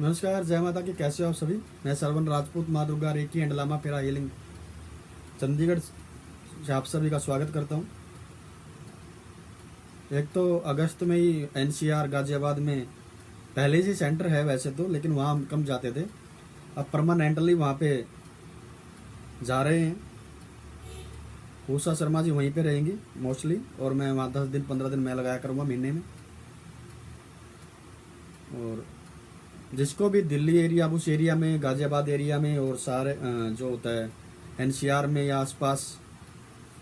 नमस्कार, जय माता की। कैसे हो आप सभी। मैं सरवन राजपूत, माँ दुर्गा रेकी एंड लामा फेरा हीलिंग चंडीगढ़ से आप सभी का स्वागत करता हूँ। एक तो अगस्त में ही एनसीआर गाजियाबाद में पहले से सेंटर है वैसे तो, लेकिन वहाँ हम कम जाते थे। अब परमानेंटली वहाँ पे जा रहे हैं। उषा शर्मा जी वहीं पे रहेंगी मोस्टली, और मैं वहाँ 10 दिन 15 दिन मैं लगाया करूँगा महीने में। और जिसको भी दिल्ली एरिया, उस एरिया में, गाजियाबाद एरिया में और सारे जो होता है एनसीआर में या आसपास,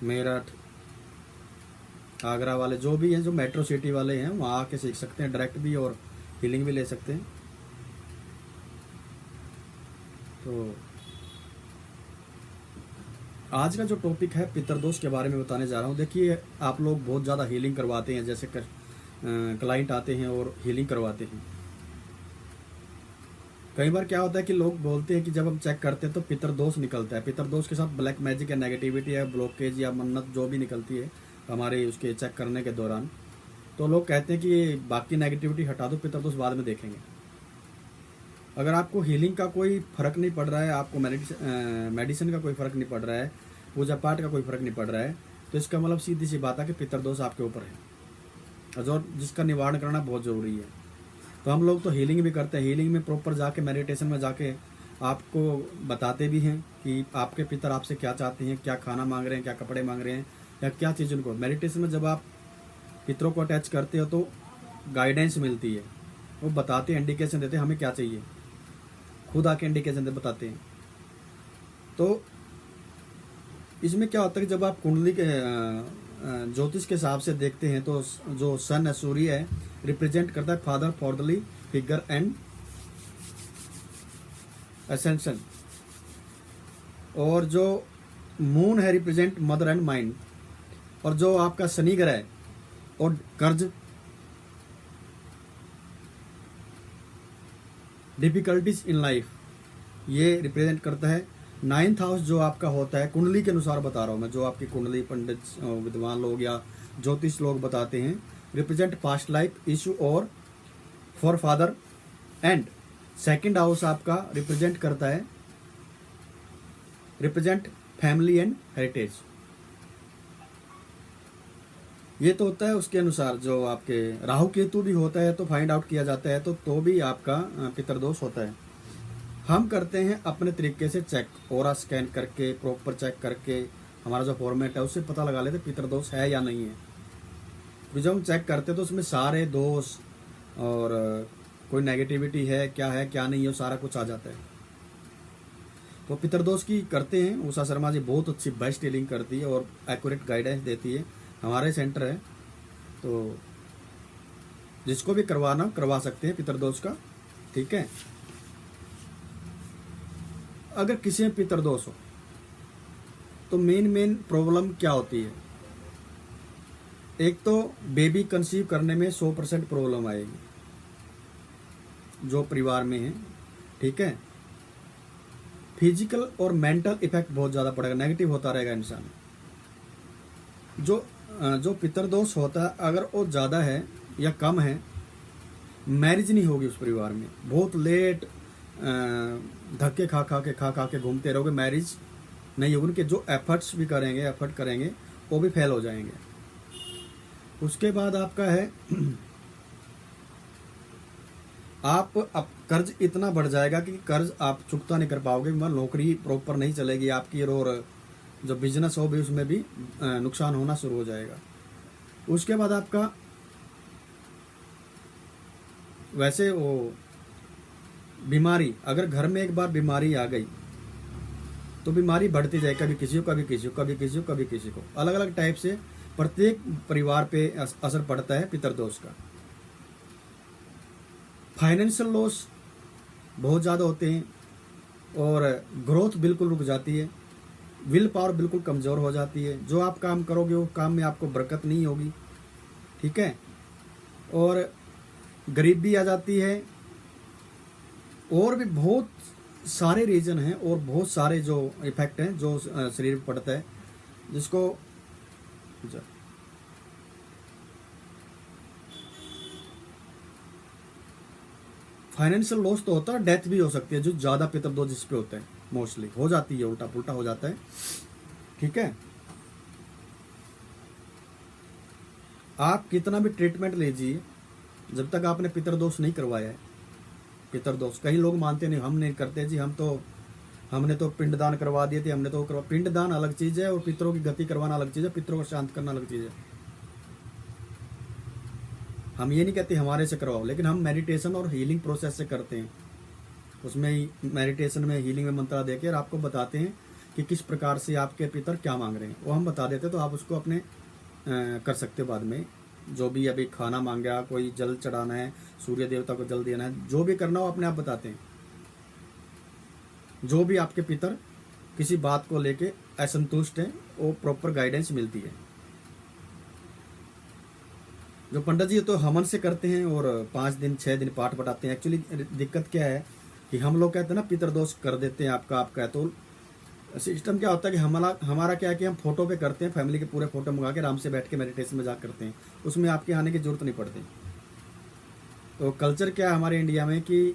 मेरठ, आगरा वाले जो भी हैं, जो मेट्रो सिटी वाले हैं, वहाँ आके सीख सकते हैं डायरेक्ट भी और हीलिंग भी ले सकते हैं। तो आज का जो टॉपिक है पितरदोष के बारे में बताने जा रहा हूँ। देखिए, आप लोग बहुत ज़्यादा हीलिंग करवाते हैं, जैसे क्लाइंट आते हैं और हीलिंग करवाते हैं। कई बार क्या होता है कि लोग बोलते हैं कि जब हम चेक करते हैं तो पितरदोष निकलता है। पितरदोष के साथ ब्लैक मैजिक या नेगेटिविटी या ब्लॉकेज या मन्नत जो भी निकलती है हमारे उसके चेक करने के दौरान, तो लोग कहते हैं कि ये बाकी नेगेटिविटी हटा दो, पितरदोष बाद में देखेंगे। अगर आपको हीलिंग का कोई फर्क नहीं पड़ रहा है, आपको मेडिसिन का कोई फर्क नहीं पड़ रहा है, पूजा पाठ का कोई फर्क नहीं पड़ रहा है, तो इसका मतलब सीधी सी बात है कि पितरदोष आपके ऊपर है, और जो जिसका निवारण करना बहुत ज़रूरी है। तो हम लोग तो हीलिंग भी करते हैं। हीलिंग में प्रॉपर जाके, मेडिटेशन में जाके आपको बताते भी हैं कि आपके पितर आपसे क्या चाहते हैं, क्या खाना मांग रहे हैं, क्या कपड़े मांग रहे हैं, या क्या चीज़ उनको। मेडिटेशन में जब आप पितरों को अटैच करते हो तो गाइडेंस मिलती है, वो बताते हैं, इंडिकेशन देते हैं हमें क्या चाहिए, खुद आके इंडिकेशन दे बताते हैं। तो इसमें क्या होता है कि जब आप कुंडली के ज्योतिष के हिसाब से देखते हैं तो जो सन है, सूर्य है, रिप्रेजेंट करता है फादर, फॉर्दली, फिगर एंड असेंशन। और जो मून है, रिप्रेजेंट मदर एंड माइंड। और जो आपका शनि ग्रह है और कर्ज, डिफिकल्टीज इन लाइफ, ये रिप्रेजेंट करता है। 9th हाउस जो आपका होता है, कुंडली के अनुसार बता रहा हूँ मैं, जो आपकी कुंडली पंडित विद्वान लोग या ज्योतिष लोग बताते हैं, रिप्रेजेंट पास्ट लाइफ इशू और for father. And 2nd house आपका रिप्रेजेंट करता है, रिप्रेजेंट फैमिली एंड हेरिटेज। ये तो होता है उसके अनुसार। जो आपके राहु केतु भी होता है तो फाइंड आउट किया जाता है, तो भी आपका पितरदोष होता है। हम करते हैं अपने तरीके से चेक, ओरा स्कैन करके, प्रॉपर चेक करके, हमारा जो फॉर्मेट है उससे पता लगा लेते पितरदोष है या नहीं है। फिर जब हम चेक करते हैं तो उसमें सारे दोष और कोई नेगेटिविटी है क्या नहीं है, वो सारा कुछ आ जाता है। तो पितरदोष की करते हैं। उषा शर्मा जी बहुत अच्छी बेस्ट हीलिंग करती है और एक्यूरेट गाइडेंस देती है। हमारे सेंटर है, तो जिसको भी करवाना करवा सकते हैं पितरदोष का। ठीक है। अगर किसी में पितरदोष हो तो मेन प्रॉब्लम क्या होती है। एक तो बेबी कंसीव करने में 100% प्रॉब्लम आएगी जो परिवार में है। ठीक है। फिजिकल और मेंटल इफेक्ट बहुत ज़्यादा पड़ेगा, नेगेटिव होता रहेगा इंसान। जो पितरदोष होता है, अगर वो ज़्यादा है या कम है, मैरिज नहीं होगी उस परिवार में। बहुत लेट धक्के खा के घूमते रहोगे, मैरिज नहीं होगी। उनके जो एफर्ट करेंगे वो भी फेल हो जाएंगे। उसके बाद आपका है आप अब कर्ज इतना बढ़ जाएगा कि कर्ज आप चुकता नहीं कर पाओगे। नौकरी प्रॉपर नहीं चलेगी आपकी, और जो बिजनेस हो भी उसमें भी नुकसान होना शुरू हो जाएगा। उसके बाद आपका वैसे वो बीमारी, अगर घर में एक बार बीमारी आ गई तो बीमारी बढ़ती जाए, कभी किसी को, कभी किसी को, कभी किसी को, कभी किसी को, अलग अलग टाइप से प्रत्येक परिवार पे असर पड़ता है पितरदोष का। फाइनेंशियल लॉस बहुत ज़्यादा होते हैं, और ग्रोथ बिल्कुल रुक जाती है। विल पावर बिल्कुल कमज़ोर हो जाती है। जो आप काम करोगे वो काम में आपको बरकत नहीं होगी। ठीक है। और गरीबी आ जाती है। और भी बहुत सारे रीजन हैं और बहुत सारे जो इफेक्ट हैं जो शरीर पर पड़ता है, जिसको फाइनेंशियल लॉस तो होता है, डेथ भी हो सकती है जो ज़्यादा पितरदोष जिस पे होते हैं, मोस्टली हो जाती है, उल्टा पुल्टा हो जाता है। ठीक है, आप कितना भी ट्रीटमेंट लीजिए, जब तक आपने पितरदोष नहीं करवाया है, पितरदोष कई लोग मानते नहीं, हम नहीं करते जी, हमने तो पिंडदान करवा दिए थे, हमने तो पिंडदान अलग चीज़ है और पितरों की गति करवाना अलग चीज़ है, पितरों को शांत करना अलग चीज़ है। हम ये नहीं कहते हमारे से करवाओ, लेकिन हम मेडिटेशन और हीलिंग प्रोसेस से करते हैं। उसमें मेडिटेशन में हीलिंग में मंत्र देकर आपको बताते हैं कि किस प्रकार से आपके पितर क्या मांग रहे हैं, वो हम बता देते, तो आप उसको अपने कर सकते हो बाद में। जो भी अभी खाना मांगा, कोई जल चढ़ाना है, सूर्य देवता को जल देना है, जो भी करना हो अपने आप बताते हैं। जो भी आपके पितर किसी बात को लेके असंतुष्ट हैं, वो प्रॉपर गाइडेंस मिलती है। जो पंडित जी तो हवन से करते हैं और 5 दिन 6 दिन पाठ पढ़ाते हैं। एक्चुअली दिक्कत क्या है कि हम लोग कहते हैं ना पितरदोष कर देते हैं आपका है, तो सिस्टम क्या होता है कि हमारा क्या है कि हम फोटो पे करते हैं, फैमिली के पूरे फोटो मंगा के आराम से बैठ के मेडिटेशन में जा करते हैं, उसमें आपके आने की जरूरत नहीं पड़ती। तो कल्चर क्या है हमारे इंडिया में कि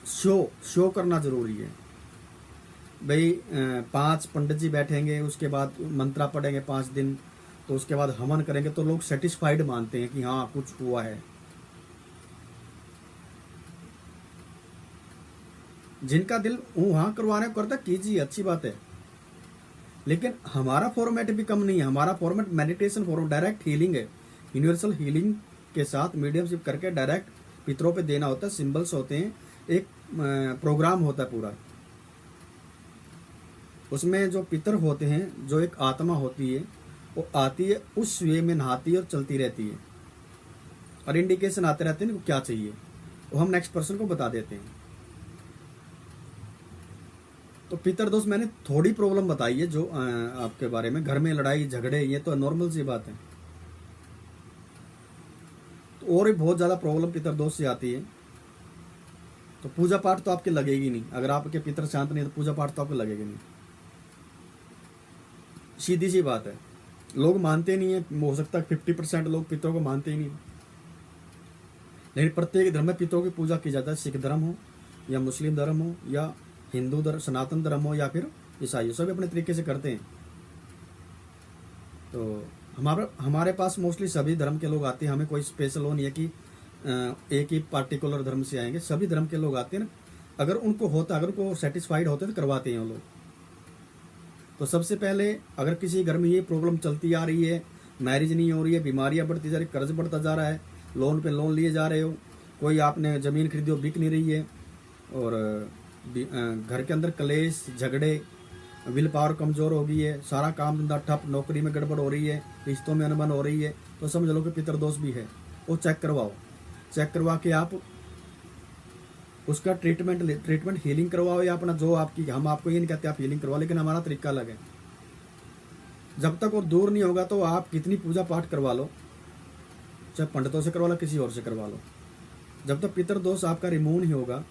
शो करना जरूरी है भाई। 5 पंडित जी बैठेंगे, उसके बाद मंत्रा पढ़ेंगे 5 दिन, तो उसके बाद हवन करेंगे, तो लोग सेटिस्फाइड मानते हैं कि हाँ कुछ हुआ है। जिनका दिल वहां करवाने को करता कीजिए, अच्छी बात है, लेकिन हमारा फॉर्मेट भी कम नहीं है। हमारा format meditation format direct healing है, यूनिवर्सल हीलिंग के साथ मीडियमशिप करके डायरेक्ट पितरों पे देना होता है। सिंबल्स होते हैं, एक प्रोग्राम होता है पूरा। उसमें जो पितर होते हैं, जो एक आत्मा होती है, वो आती है उस वे में नहाती है और चलती रहती है, और इंडिकेशन आते रहते हैं क्या चाहिए, वो हम नेक्स्ट पर्सन को बता देते हैं। तो पितरदोष मैंने थोड़ी प्रॉब्लम बताई है जो आपके बारे में, घर में लड़ाई झगड़े, ये तो नॉर्मल सी बात है। तो और भी बहुत ज्यादा प्रॉब्लम पितरदोष से आती है। तो पूजा पाठ तो आपके लगेगी नहीं, अगर आपके पितर शांत नहीं तो पूजा पाठ तो आपको लगेगी नहीं, सीधी सी बात है। लोग मानते नहीं है, हो सकता है 50% लोग पितरों को मानते ही नहीं, लेकिन प्रत्येक धर्म में पितरों की पूजा की जाता है। सिख धर्म हो या मुस्लिम धर्म हो या हिंदू धर्म, सनातन धर्म हो या फिर ईसाई, सभी अपने तरीके से करते हैं। तो हमारे पास मोस्टली सभी धर्म के लोग आते हैं, हमें कोई स्पेशल वो नहीं है कि एक ही पार्टिकुलर धर्म से आएंगे, सभी धर्म के लोग आते हैं ना। अगर उनको सेटिस्फाइड होते तो करवाते हैं वो लोग। तो सबसे पहले अगर किसी घर में ये प्रॉब्लम चलती आ रही है, मैरिज नहीं हो रही है, बीमारियां बढ़ती जा रही, कर्ज बढ़ता जा रहा है, लोन पे लोन लिए जा रहे हो, कोई आपने जमीन खरीदी हो बिक नहीं रही है, और घर के अंदर कलेश झगड़े, विल पावर कमजोर हो गई है, सारा काम धंधा ठप, नौकरी में गड़बड़ हो रही है, रिश्तों में अनबन हो रही है, तो समझ लो कि पितरदोष भी है। वो चेक करवाओ, चेक करवा के आप उसका ट्रीटमेंट हीलिंग करवाओ, या अपना जो आपकी, हम आपको ये नहीं कहते आप हीलिंग करवाओ, लेकिन हमारा तरीका अलग है। जब तक वो दूर नहीं होगा तो आप कितनी पूजा पाठ करवा लो, चाहे पंडितों से करवा लो, किसी और से करवा लो, जब तक पितरदोष आपका रिमूव नहीं होगा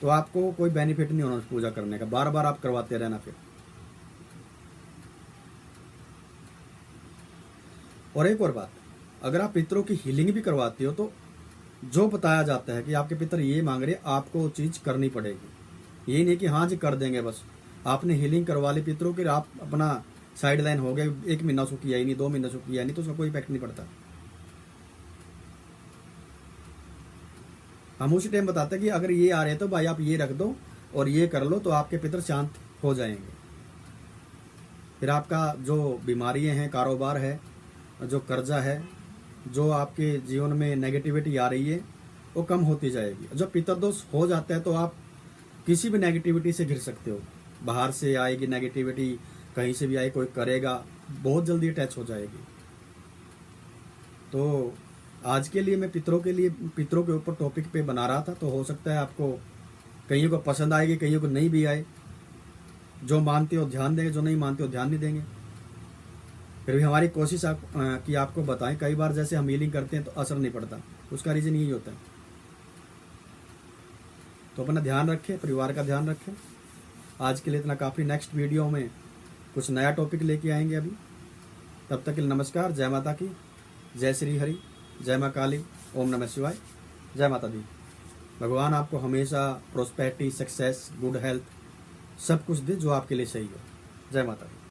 तो आपको कोई बेनिफिट नहीं होना उस पूजा करने का, बार बार आप करवाते रहना फिर। और एक और बात, अगर आप पितरों की हीलिंग भी करवाते हो तो जो बताया जाता है कि आपके पितर ये मांग रहे, आपको वो चीज करनी पड़ेगी। यही नहीं कि हाँ जी कर देंगे बस, आपने हीलिंग करवा ली पितरों की, आप अपना साइड लाइन हो गया, 1 महीना उसको किया ही नहीं, 2 महीना उसको किया नहीं, तो उसका कोई इफेक्ट नहीं पड़ता। हम उसी टाइम बताते हैं कि अगर ये आ रहे हैं तो भाई आप ये रख दो और ये कर लो, तो आपके पितर शांत हो जाएंगे। फिर आपका जो बीमारियां हैं, कारोबार है, जो कर्जा है, जो आपके जीवन में नेगेटिविटी आ रही है, वो कम होती जाएगी। जब पितरदोष हो जाता है तो आप किसी भी नेगेटिविटी से घिर सकते हो। बाहर से आएगी नेगेटिविटी, कहीं से भी आए, कोई करेगा, बहुत जल्दी अटैच हो जाएगी। तो आज के लिए मैं पितरों के ऊपर टॉपिक पे बना रहा था, तो हो सकता है आपको कईयों को पसंद आएगी, कईयों को नहीं भी आए। जो मानते हो ध्यान देंगे, जो नहीं मानते हो ध्यान नहीं देंगे। फिर भी हमारी कोशिश कि आपको बताएं। कई बार जैसे हम हीलिंग करते हैं तो असर नहीं पड़ता, उसका रीजन यही होता है। तो अपना ध्यान रखें, परिवार का ध्यान रखें। आज के लिए इतना काफ़ी, नेक्स्ट वीडियो में कुछ नया टॉपिक लेके आएंगे अभी। तब तक के लिए नमस्कार, जय माता की, जय श्री हरि, जय माँ काली, ओम नमः शिवाय, जय माता दी। भगवान आपको हमेशा प्रोस्पेरिटी, सक्सेस, गुड हेल्थ सब कुछ दे जो आपके लिए सही हो। जय माता दी।